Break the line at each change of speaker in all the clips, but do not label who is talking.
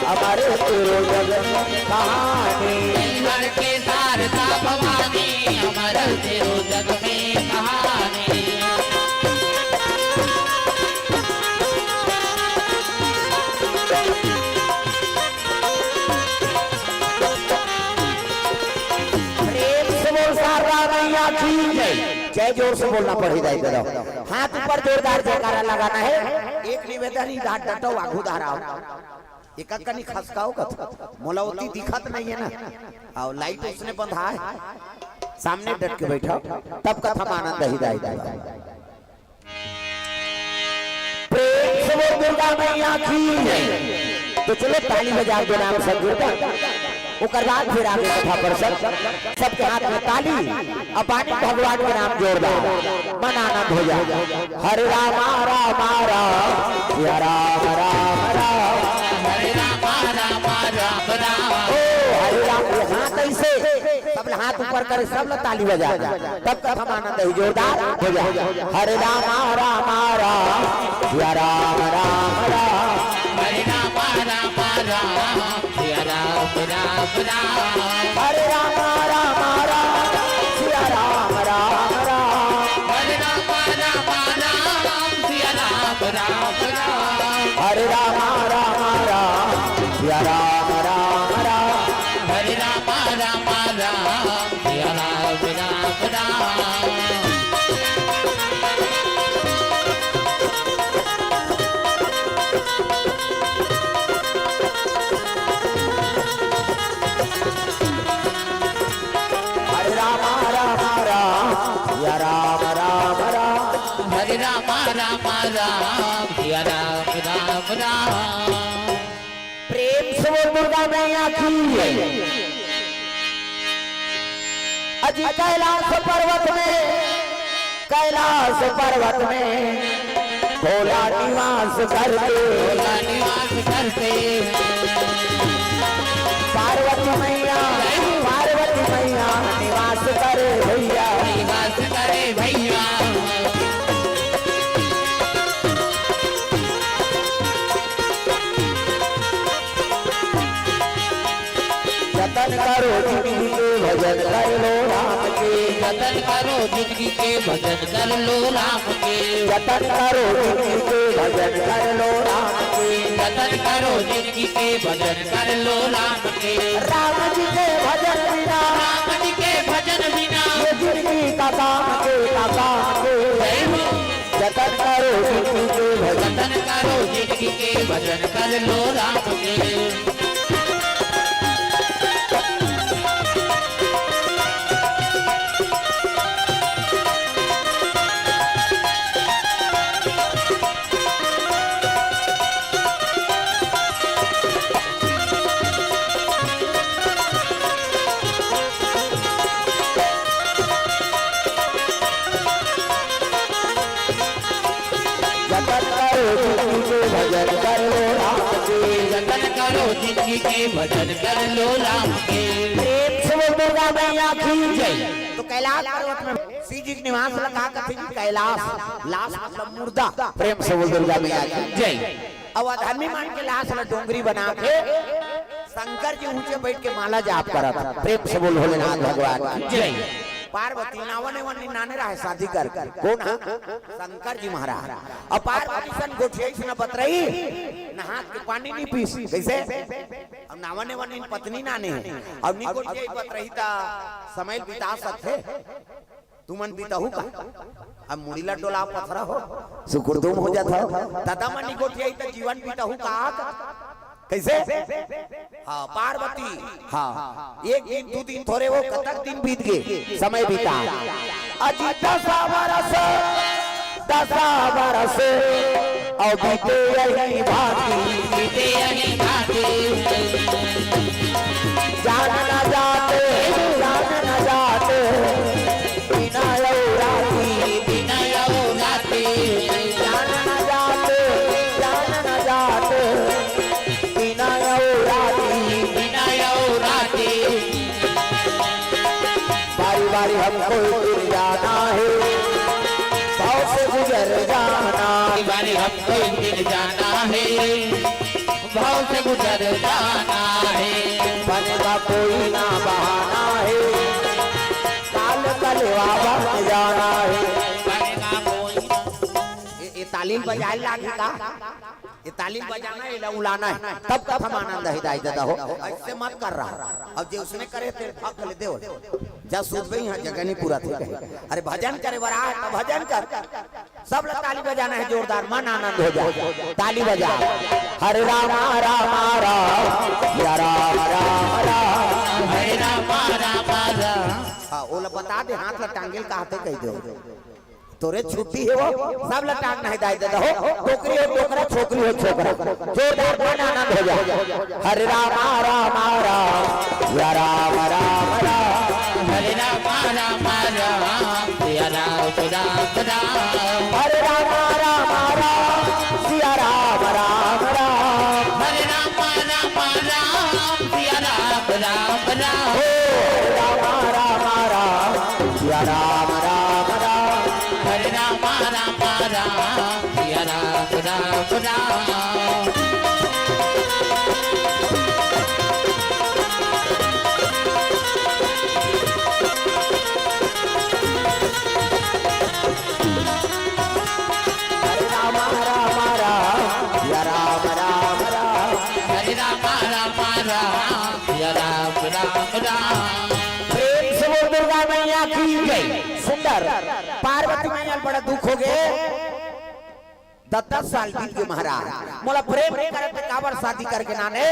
हमारे तेरो जग में कहानी
घर के शारदा भवानी अमर तेरो जग में कहानी
जय जोर से बोलना पड़ी जाए करो हाथ ऊपर जोरदार जयकारा लगाना है। एक निवेदन ही डांट डटो आगू धाराओ एक कनी खसकाओ कथ मोलावती दिखत नहीं है ना आओ लाइट उसने बंधा है सामने डट के बैठो तब कथा हम आनंद ही दाई प्रेम से वो दुर्गा मैया की तो चलो ताली बजा दो नाम सब जुड़ता उकर बाद फिर आगे कथा पर सबके हाथ में ताली और पानी भगवान के नाम जोड़ दो मन आनंद हो जाए। हरे राम राम राम या राम राम राम
हरे राम राम राम राम
ओ हरे राम हाथ ऐसे सब हाथ ऊपर करे सब ताली बजा तब कथा हम आनंद ही जोरदार हो जाए। हरे राम राम राम या राम राम राम
हरे राम राम राम सिया राम राम राम
हरे राम राम राम सिया राम राम राम
हरे राम राम राम सिया राम राम राम
हरे राम राम राम सिया राम राम राम
हरे राम राम राम सिया राम राम राम हरे राम राम राम सिया राम राम राम
प्रेम से वो दुर्गा मैया की अजी कैलाश पर्वत में भोला निवास करते
निवास करते
पार्वती मैया निवास करे भैया
निवास करे भैया
जतन करो जिंदगी के भजन कर लो राम के
जतन करो जिंदगी के भजन कर लो राम के
जतन करो जिंदगी के भजन कर लो राम के
जतन करो जिंदगी के भजन कर लो राम के
राम जी के भजन बिना
राम जी के भजन बिना
ये जिंदगी का काम के जतन करो जिंदगी के भजन
जतन करो जिंदगी के भजन कर लो राम के
भजन कर लो राम के
जतन करो जिंदगी के भजन कर लो राम के
प्रेम से वो दुर्गा मैया की जय। तो कैलाश पर्वत में श्री जी निवास लगा करते कैलाश लाश मतलब मुर्दा प्रेम से वो दुर्गा मैया की जय। अब अधर्मी मान के लाश ला डोंगरी बना के शंकर जी ऊंचे बैठ के माला जाप करा था प्रेम से बोल भोलेनाथ भगवान की जय। पार्वती नावने नाने रहा शादी कर कौन है शंकर जी महाराज और पार्वती सन गोठिया से न बतरही नहा के पानी नहीं पी कैसे अब नावने वाली पत्नी नाने है अब नी गोठिया बतरही ता समय बिता सकते तुमन बीताहू का अब मुड़ीला टोला पथरा हो सुकुरदुम हो जाता दादा मनी गोठिया तो जीवन बीताहू का कैसे हाँ पार्वती हाँ एक दिन दो दिन थोड़े वो कतक दिन बीत गए समय बीता अजी 10 बरस और बीते यही भांति जान न जाते बिना राती जान न जाते बारी बारी हमको गिर जाना है भाव से गुजर जाना
बारी हमको गिर जाना है भाव से गुजर जाना है।
बनेगा कोई ना बहाना है, काल कलवा बन जाना है।
बनेगा कोई
ये तालीम बजाए लागे का, ये तालीम बजाना है, उलाना है, तब तक हम आनंद हिदायत देता हो। ऐसे मत कर रहा, अब जो उसने करे थे हक ले दे, जब सूझ गई यहाँ जगह नहीं पूरा थी। अरे भजन करे बरा है तो भजन कर, सब लोग ताली बजाना है जोरदार, मन आनंद हो जाए। ताली बजा, हरे राम राम राम या राम राम राम,
हरे राम राम राम।
हाँ वो लोग बता दे, हाथ ला टांगेल का हाथे कह दो, तोरे छुट्टी है वो, सब लोग टांगना हिदायत देता हो। टोकरी हो टोकरा, छोकरी हो छोकरा, जोरदार मन आनंद हो जाए। हरे राम राम राम या राम राम राम,
हरे राम राम राम सिया राम राम राम।
हरे राम राम राम सिया राम राम राम,
हरे राम राम राम सिया राम राम राम।
हरे राम राम राम सिया राम राम राम,
हरे राम राम राम सिया राम राम राम।
हरे राम राम राम या राम राम राम,
हरे राम राम राम सिया राम राम राम।
प्रेम से वो दुर्गा मैया की जय। सुंदर पार्वती मैया बड़ा दुख हो गए, 10 साल बीत गए महाराज, मोला प्रेम नहीं करते काबर शादी करके नाने,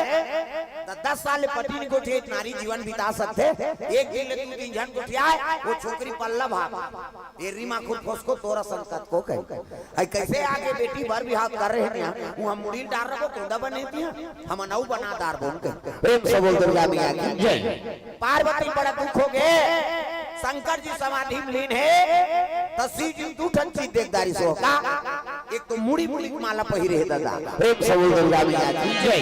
10 साल पति ने गोठे नारी जीवन बिता सकते, एक दिन ले 2 दिन जन गोठिया वो छोकरी पल्लव भाग ये रीमा खुद फसको तोरा संकट को कह आई कैसे आगे बेटी भर बिहाव कर रहे हैं यहाँ, वो हम मुड़ी डाल रखो तोड़ा बने दिया, हम नौ बनादार बोल के। प्रेम से बोल दुर्गा मैया की जय। पार्वती बड़ा दुख हो गए, शंकर जी समाधि में लीन है, तसी जी 2 ठन चीज देखदारी सो का, एक तो मुड़ी मुड़ी माला पहिरे है दादा। प्रेम से बोल दुर्गा मैया की जय।